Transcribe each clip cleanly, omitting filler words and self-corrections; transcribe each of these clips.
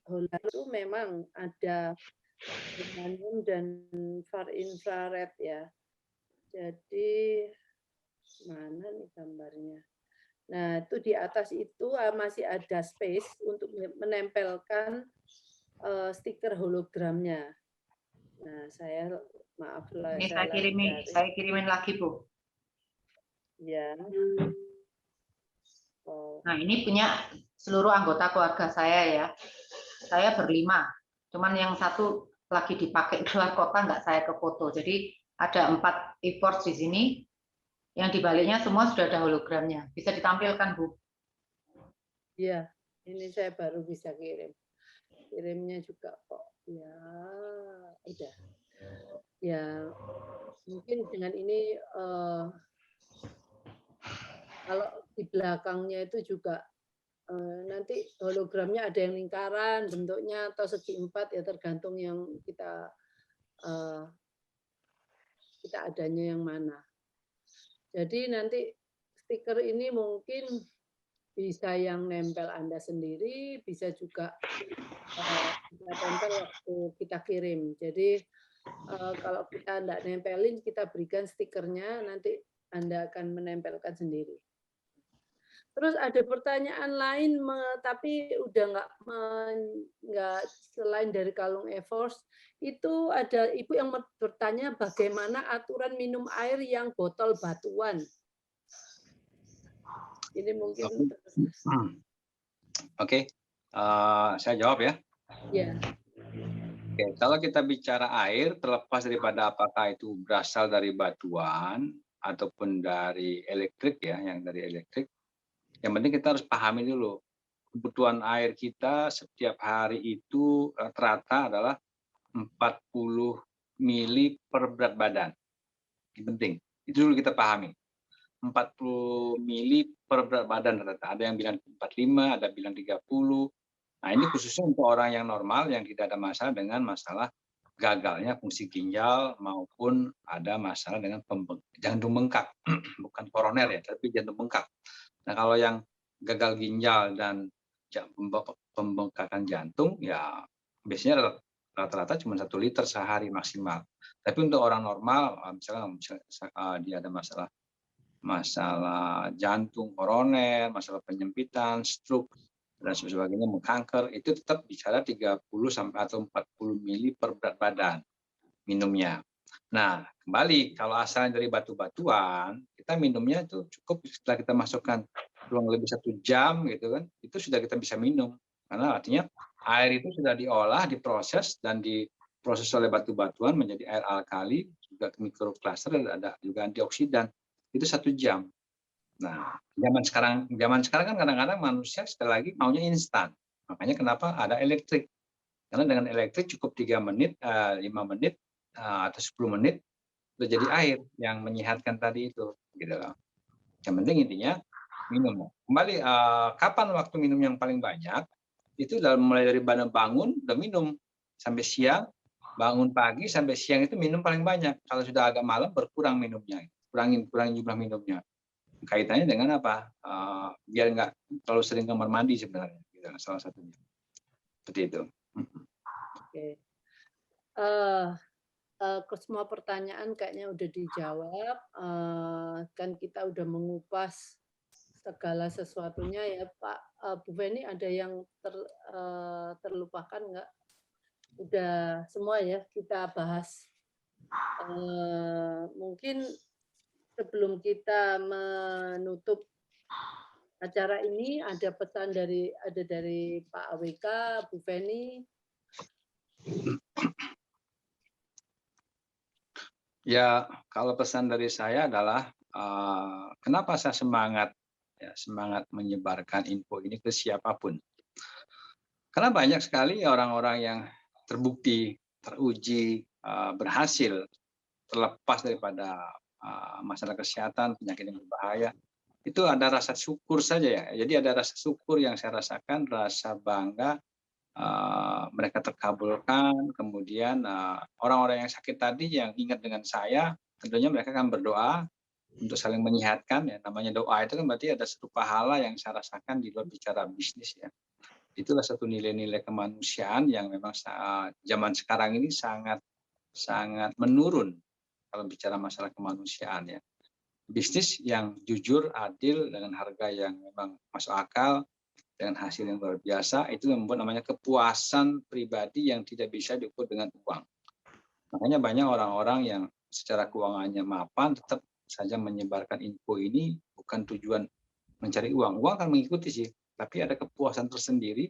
HOLA itu memang ada germanium dan far infrared ya. Jadi mana nih gambarnya? Nah, itu di atas itu masih ada space untuk menempelkan stiker hologramnya. Nah, maaf lah, Ini saya lagi cari. saya kirimin lagi, Bu. Ya. Oh. Nah, ini punya seluruh anggota keluarga saya ya. Saya berlima. Cuman yang satu lagi dipakai keluar kota, nggak saya ke foto. Jadi ada 4 e-force di sini. Yang dibaliknya semua sudah ada hologramnya. Bisa ditampilkan, Bu. Iya, ini saya baru bisa kirim. Kirimnya juga kok. Ya, udah. Ya, mungkin dengan ini kalau di belakangnya itu juga nanti hologramnya ada yang lingkaran bentuknya atau segi 4 ya, tergantung yang kita adanya yang mana. Jadi nanti stiker ini mungkin bisa yang nempel Anda sendiri, bisa juga kita tempel waktu kita kirim. Jadi kalau kita tidak nempelin, kita berikan stikernya, nanti Anda akan menempelkan sendiri. Terus ada pertanyaan lain, tapi udah nggak selain dari kalung e-force, itu ada ibu yang bertanya bagaimana aturan minum air yang botol batuan. Ini mungkin. Oke, saya jawab ya. Ya. Oke, kalau kita bicara air, terlepas daripada apakah itu berasal dari batuan ataupun dari elektrik ya, yang dari elektrik, yang penting kita harus pahami dulu kebutuhan air kita setiap hari itu rata-rata adalah 40 mili per berat badan. Ini penting, itu dulu kita pahami. 40 mili per berat badan rata-rata. Ada yang bilang 45, ada bilang 30. Nah, ini khususnya untuk orang yang normal yang tidak ada masalah dengan masalah gagalnya fungsi ginjal maupun ada masalah dengan jantung bengkak, bukan koroner ya, tapi jantung bengkak. Nah, kalau yang gagal ginjal dan pembengkakan jantung, ya biasanya rata-rata cuma 1 liter sehari maksimal. Tapi untuk orang normal, misalnya dia ada masalah jantung koroner, masalah penyempitan, stroke, dan sebagainya, mengkanker, itu tetap bicara 30 sampai atau 40 mili per berat badan minumnya. Nah, kembali kalau asalnya dari batu-batuan, kita minumnya itu cukup setelah kita masukkan kurang lebih 1 jam gitu kan, itu sudah kita bisa minum. Karena artinya air itu sudah diolah, diproses dan diproses oleh batu-batuan menjadi air alkali, juga mikrocluster, dan ada juga antioksidan. Itu 1 jam. Nah, zaman sekarang kan kadang-kadang manusia sekali lagi maunya instan. Makanya kenapa ada elektrik. Karena dengan elektrik cukup 3 menit, 5 menit, atau 10 menit sudah jadi air yang menyehatkan tadi itu, gitu loh. Yang penting intinya minum. Kembali, kapan waktu minum yang paling banyak? Itu mulai dari bangun udah minum sampai siang, bangun pagi sampai siang itu minum paling banyak. Kalau sudah agak malam berkurang minumnya, kurangin jumlah minumnya. Kaitannya dengan apa? Biar nggak terlalu sering kamar mandi sebenarnya, gitu, salah satunya. Seperti itu. Oke. Semua pertanyaan kayaknya udah dijawab. Kan kita udah mengupas segala sesuatunya ya, Pak. Bu Feni, ada yang terlupakan nggak? Udah semua ya kita bahas. Mungkin sebelum kita menutup acara ini ada pesan dari Pak AWK, Bu Feni. Ya, kalau pesan dari saya adalah kenapa saya semangat menyebarkan info ini ke siapapun. Karena banyak sekali orang-orang yang terbukti, teruji, berhasil terlepas daripada masalah kesehatan, penyakit yang berbahaya. Itu ada rasa syukur saja ya. Jadi ada rasa syukur yang saya rasakan, rasa bangga, mereka terkabulkan. Kemudian orang-orang yang sakit tadi yang ingat dengan saya, tentunya mereka akan berdoa untuk saling menyehatkan. Ya, namanya doa itu kan berarti ada satu pahala yang saya rasakan di luar bicara bisnis ya. Itulah satu nilai-nilai kemanusiaan yang memang zaman sekarang ini sangat menurun kalau bicara masalah kemanusiaan ya. Bisnis yang jujur, adil, dengan harga yang memang masuk akal, dengan hasil yang luar biasa, itu yang membuat namanya kepuasan pribadi yang tidak bisa diukur dengan uang. Makanya banyak orang-orang yang secara keuangannya mapan tetap saja menyebarkan info ini bukan tujuan mencari uang. Uang akan mengikuti sih, tapi ada kepuasan tersendiri.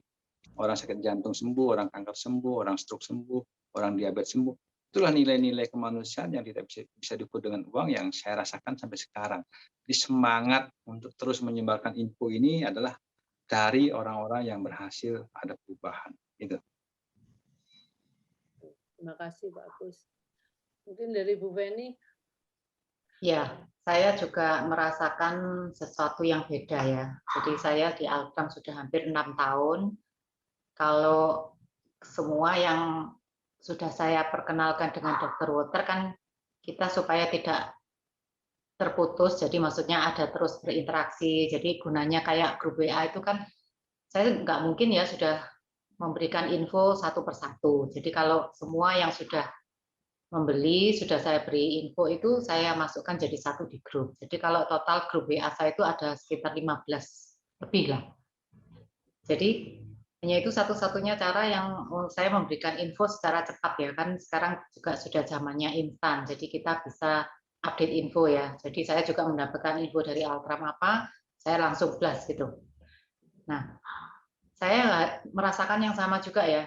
Orang sakit jantung sembuh, orang kanker sembuh, orang stroke sembuh, orang diabetes sembuh. Itulah nilai-nilai kemanusiaan yang tidak bisa diukur dengan uang yang saya rasakan sampai sekarang. Jadi semangat untuk terus menyebarkan info ini adalah dari orang-orang yang berhasil ada perubahan. Gitu. Terima kasih Pak Agus. Mungkin dari Bu Feni. Ya, saya juga merasakan sesuatu yang beda ya. Jadi saya di Altram sudah hampir 6 tahun. Kalau semua yang sudah saya perkenalkan dengan Dr. Water kan kita supaya tidak terputus, jadi maksudnya ada terus berinteraksi. Jadi gunanya kayak grup WA itu kan saya nggak mungkin ya sudah memberikan info satu persatu. Jadi kalau semua yang sudah membeli, sudah saya beri info itu saya masukkan jadi satu di grup. Jadi kalau total grup WA saya itu ada sekitar 15 lebih lah. Jadi hanya itu satu-satunya cara yang saya memberikan info secara cepat ya, kan sekarang juga sudah zamannya instan, jadi kita bisa update info ya. Jadi saya juga mendapatkan info dari Altram apa, saya langsung blast gitu. Nah, saya merasakan yang sama juga ya,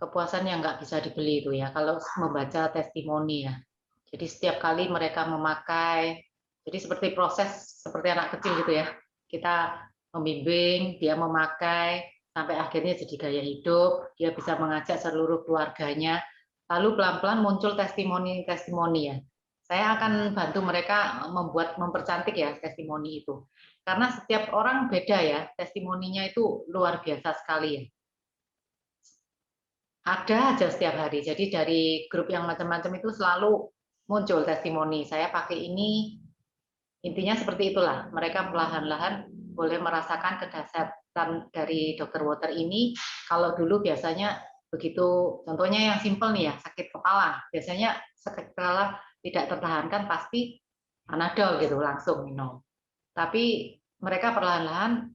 kepuasan yang nggak bisa dibeli itu ya, kalau membaca testimoni ya. Jadi setiap kali mereka memakai, jadi seperti proses seperti anak kecil gitu ya, kita membimbing, dia memakai, sampai akhirnya jadi gaya hidup, dia bisa mengajak seluruh keluarganya, lalu pelan-pelan muncul testimoni-testimoni ya. Saya akan bantu mereka mempercantik ya testimoni itu. Karena setiap orang beda ya, testimoninya itu luar biasa sekali ya. Ada aja setiap hari, jadi dari grup yang macam-macam itu selalu muncul testimoni, saya pakai ini, intinya seperti itulah, mereka perlahan-lahan boleh merasakan kedahsyatan dari Dr. Water ini. Kalau dulu biasanya begitu, contohnya yang simpel nih ya, sakit kepala, biasanya sakit kepala tidak tertahankan pasti Panadol gitu, langsung minum. Tapi mereka perlahan-lahan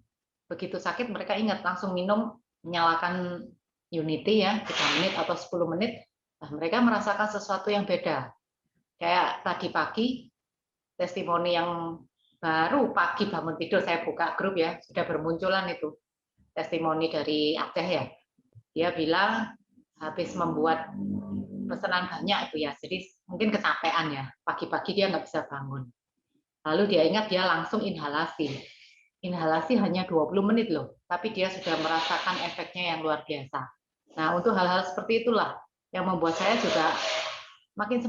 begitu sakit mereka ingat langsung minum, menyalakan Unity ya, 3 menit atau 10 menit, nah mereka merasakan sesuatu yang beda. Kayak tadi pagi, testimoni yang baru pagi bangun tidur, saya buka grup ya, sudah bermunculan itu. Testimoni dari Aceh ya. Dia bilang, habis membuat pesanan banyak itu ya, jadi mungkin kecapean ya, pagi-pagi dia nggak bisa bangun. Lalu dia ingat dia langsung inhalasi. Inhalasi hanya 20 menit loh, tapi dia sudah merasakan efeknya yang luar biasa. Nah, untuk hal-hal seperti itulah yang membuat saya juga makin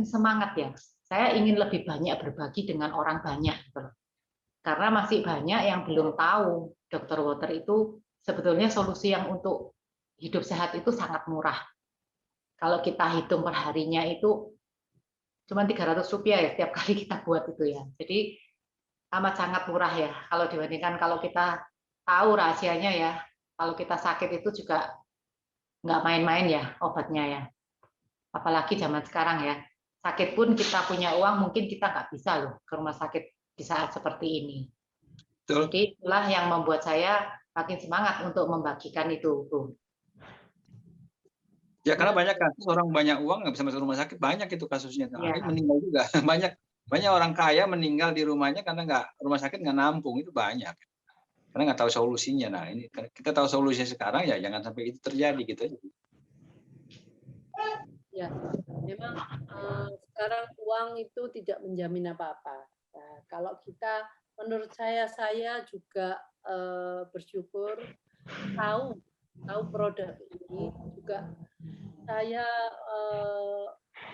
semangat ya. Saya ingin lebih banyak berbagi dengan orang banyak gitu. Karena masih banyak yang belum tahu Dr. Water itu sebetulnya solusi yang untuk hidup sehat itu sangat murah. Kalau kita hitung perharinya itu cuma 300 rupiah ya setiap kali kita buat itu ya. Jadi amat sangat murah ya. Kalau dibandingkan kalau kita tahu rahasianya ya, kalau kita sakit itu juga nggak main-main ya obatnya ya. Apalagi zaman sekarang ya. Sakit pun kita punya uang, mungkin kita nggak bisa loh ke rumah sakit di saat seperti ini. Betul. Jadi itulah yang membuat saya makin semangat untuk membagikan itu. Ya karena banyak kasus orang banyak uang nggak bisa masuk rumah sakit, banyak itu kasusnya. Akhirnya meninggal juga. Banyak orang kaya meninggal di rumahnya karena rumah sakit nggak nampung, itu banyak. Karena nggak tahu solusinya. Nah ini kita tahu solusinya sekarang ya jangan sampai itu terjadi gitu aja. Ya, memang sekarang uang itu tidak menjamin apa-apa. Nah, kalau kita, menurut saya juga bersyukur tahu produk ini juga saya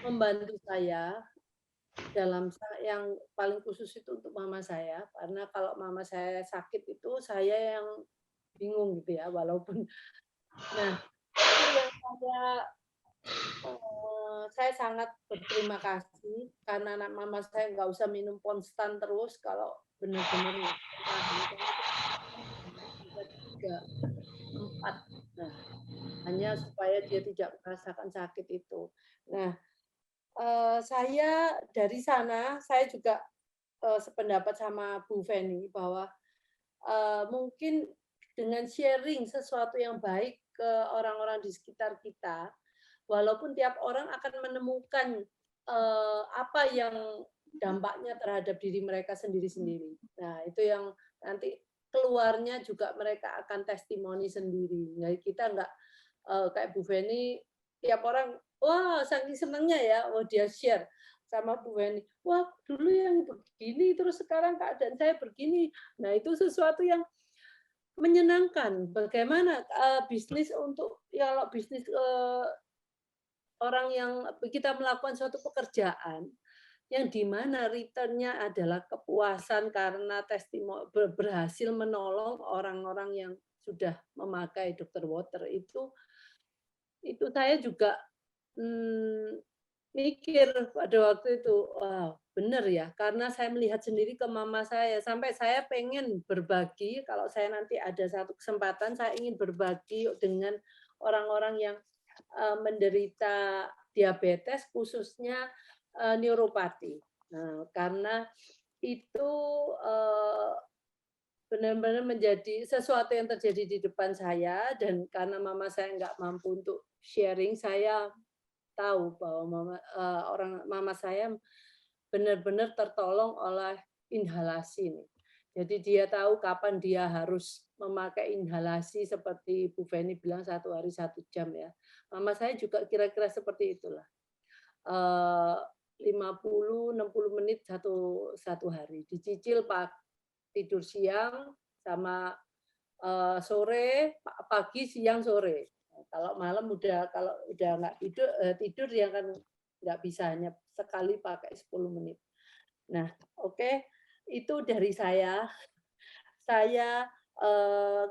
membantu saya dalam yang paling khusus itu untuk mama saya, karena kalau mama saya sakit itu saya yang bingung gitu ya, walaupun nah itu yang saya sangat berterima kasih karena anak mama saya nggak usah minum konstan terus kalau benar-benar juga. hanya supaya dia tidak merasakan sakit itu. Nah, saya dari sana saya juga sependapat sama Bu Feni bahwa mungkin dengan sharing sesuatu yang baik ke orang-orang di sekitar kita, walaupun tiap orang akan menemukan apa yang dampaknya terhadap diri mereka sendiri-sendiri. Nah, itu yang nanti keluarnya juga mereka akan testimoni sendiri. Nah, kita nggak kayak Bu Feni, tiap orang, wah saking senangnya ya, oh dia share sama Bu Feni, wah dulu yang begini, terus sekarang keadaan saya begini. Nah, itu sesuatu yang menyenangkan. Bagaimana bisnis untuk, ya kalau bisnis orang yang kita melakukan suatu pekerjaan, yang di mana return-nya adalah kepuasan karena berhasil menolong orang-orang yang sudah memakai Dr. Water itu saya juga mikir pada waktu itu, wah benar ya, karena saya melihat sendiri ke mama saya, sampai saya pengen berbagi, kalau saya nanti ada satu kesempatan, saya ingin berbagi dengan orang-orang yang menderita diabetes, khususnya neuropati. Nah, karena itu benar-benar menjadi sesuatu yang terjadi di depan saya, dan karena mama saya nggak mampu untuk sharing, saya tahu bahwa mama saya benar-benar tertolong oleh inhalasi. Jadi dia tahu kapan dia harus memakai inhalasi seperti Bu Feni bilang 1 hari 1 jam ya. Mama saya juga kira-kira seperti itulah. 50-60 menit satu hari. Dicicil tidur siang sama sore, pagi, siang, sore. Kalau malam kalau udah nggak tidur dia kan nggak bisa, hanya sekali pakai 10 menit. Nah, oke, itu dari saya. Saya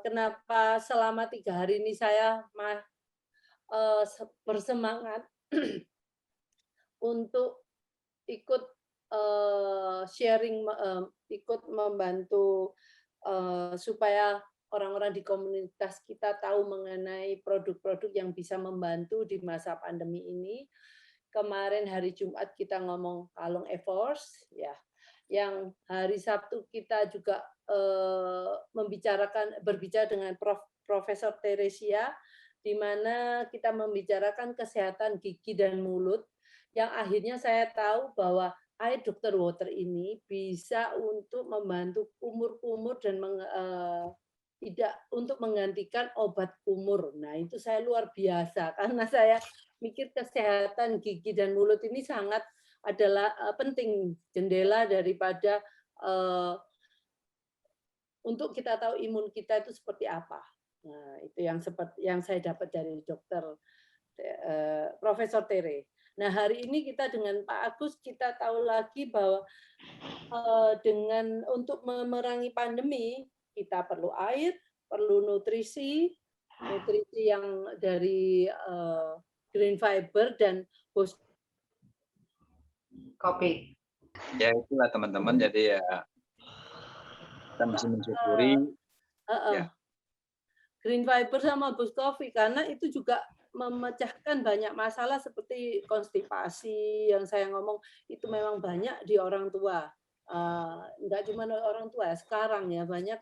kenapa selama 3 hari ini saya bersemangat untuk ikut sharing, ikut membantu supaya orang-orang di komunitas kita tahu mengenai produk-produk yang bisa membantu di masa pandemi ini. Kemarin hari Jumat kita ngomong kalung EVORS, ya. Yang hari Sabtu kita juga berbicara dengan Profesor Teresia, di mana kita membicarakan kesehatan gigi dan mulut, yang akhirnya saya tahu bahwa air Dr. Water ini bisa untuk membantu kumur-kumur dan tidak untuk menggantikan obat kumur. Nah, itu saya luar biasa karena saya mikir kesehatan gigi dan mulut ini sangat adalah penting, jendela daripada untuk kita tahu imun kita itu seperti apa. Nah, itu yang saya dapat dari Profesor Tere. Nah, hari ini kita dengan Pak Agus kita tahu lagi bahwa untuk memerangi pandemi kita perlu air, perlu nutrisi yang dari green fiber dan kopi. Ya itulah teman-teman, jadi ya kita mesti mensyukuri ya. Green fiber sama bus coffee, karena itu juga memecahkan banyak masalah seperti konstipasi yang saya ngomong itu memang banyak di orang tua. Enggak cuma orang tua, sekarang ya banyak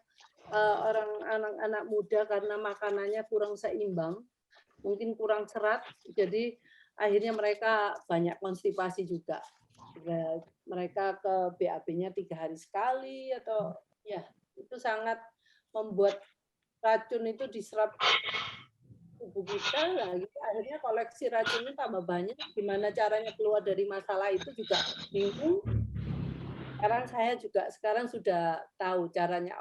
orang anak-anak muda karena makanannya kurang seimbang, mungkin kurang serat, jadi akhirnya mereka banyak konstipasi juga. Mereka ke BAB-nya 3 hari sekali atau ya itu sangat membuat racun itu diserap tubuh kita, nah, gitu. Akhirnya koleksi racunnya tambah banyak. Gimana caranya keluar dari masalah itu juga bingung. Sekarang sudah tahu caranya.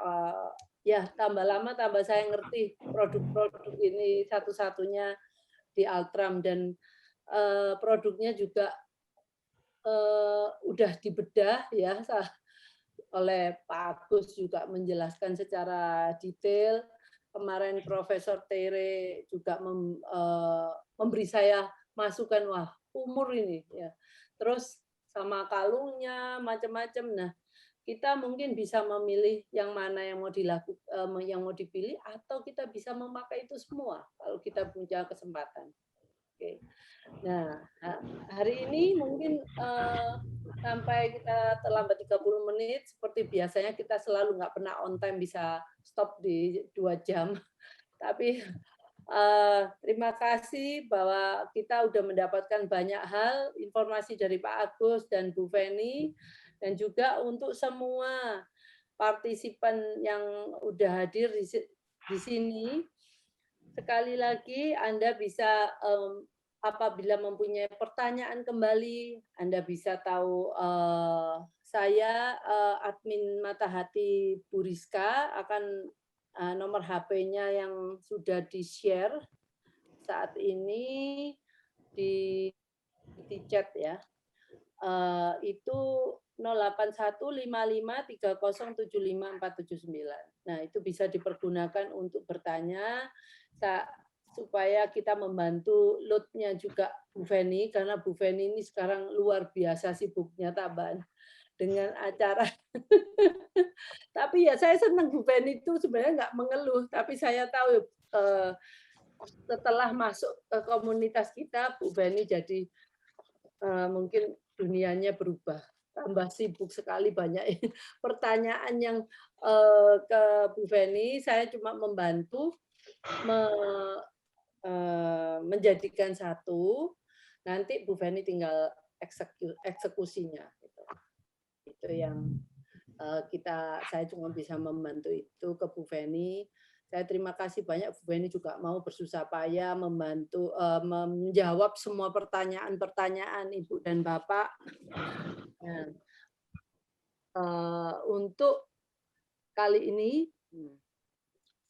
Ya tambah lama tambah saya ngerti produk-produk ini satu-satunya di Altram, dan produknya juga udah dibedah ya oleh Pak Agus, juga menjelaskan secara detail. Kemarin Profesor Tere juga memberi saya masukan, wah umur ini ya. Terus sama kalungnya macam-macam. Nah, kita mungkin bisa memilih yang mana yang mau yang mau dipilih, atau kita bisa memakai itu semua kalau kita punya kesempatan. Oke. Nah, hari ini mungkin sampai kita terlambat 30 menit, seperti biasanya kita selalu nggak pernah on time bisa stop di 2 jam. Tapi terima kasih bahwa kita sudah mendapatkan banyak hal, informasi dari Pak Agus dan Bu Feni, dan juga untuk semua partisipan yang sudah hadir di sini. Sekali lagi Anda bisa apabila mempunyai pertanyaan kembali, Anda bisa tahu saya admin Matahati Bu Rizka akan nomor HP-nya yang sudah di-share saat ini di chat ya. Itu 081553075479. Nah, itu bisa dipergunakan untuk bertanya supaya kita membantu load-nya juga Bu Feni, karena Bu Feni ini sekarang luar biasa sibuknya Taban dengan acara. Tapi ya saya senang Bu Feni itu sebenarnya nggak mengeluh, tapi saya tahu setelah masuk ke komunitas kita, Bu Feni jadi mungkin dunianya berubah, tambah sibuk sekali, banyak pertanyaan yang ke Bu Feni. Saya cuma membantu menjadikan satu, nanti Bu Feni tinggal eksekusinya. Itu yang saya cuma bisa membantu itu ke Bu Feni. Saya terima kasih banyak, Bu Feni juga mau bersusah payah membantu menjawab semua pertanyaan-pertanyaan Ibu dan Bapak. Nah, untuk kali ini,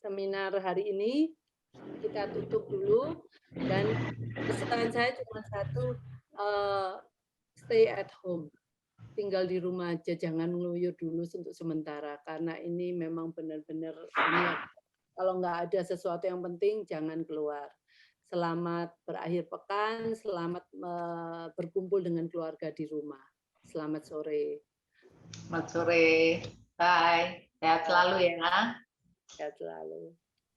seminar hari ini kita tutup dulu, dan pesan saya cuma satu, stay at home. Tinggal di rumah aja, jangan ngeluyur dulu untuk sementara, karena ini memang benar-benar kalau nggak ada sesuatu yang penting, jangan keluar. Selamat berakhir pekan, selamat berkumpul dengan keluarga di rumah. Selamat sore. Selamat sore. Bye. Sehat selalu ya. Sehat selalu.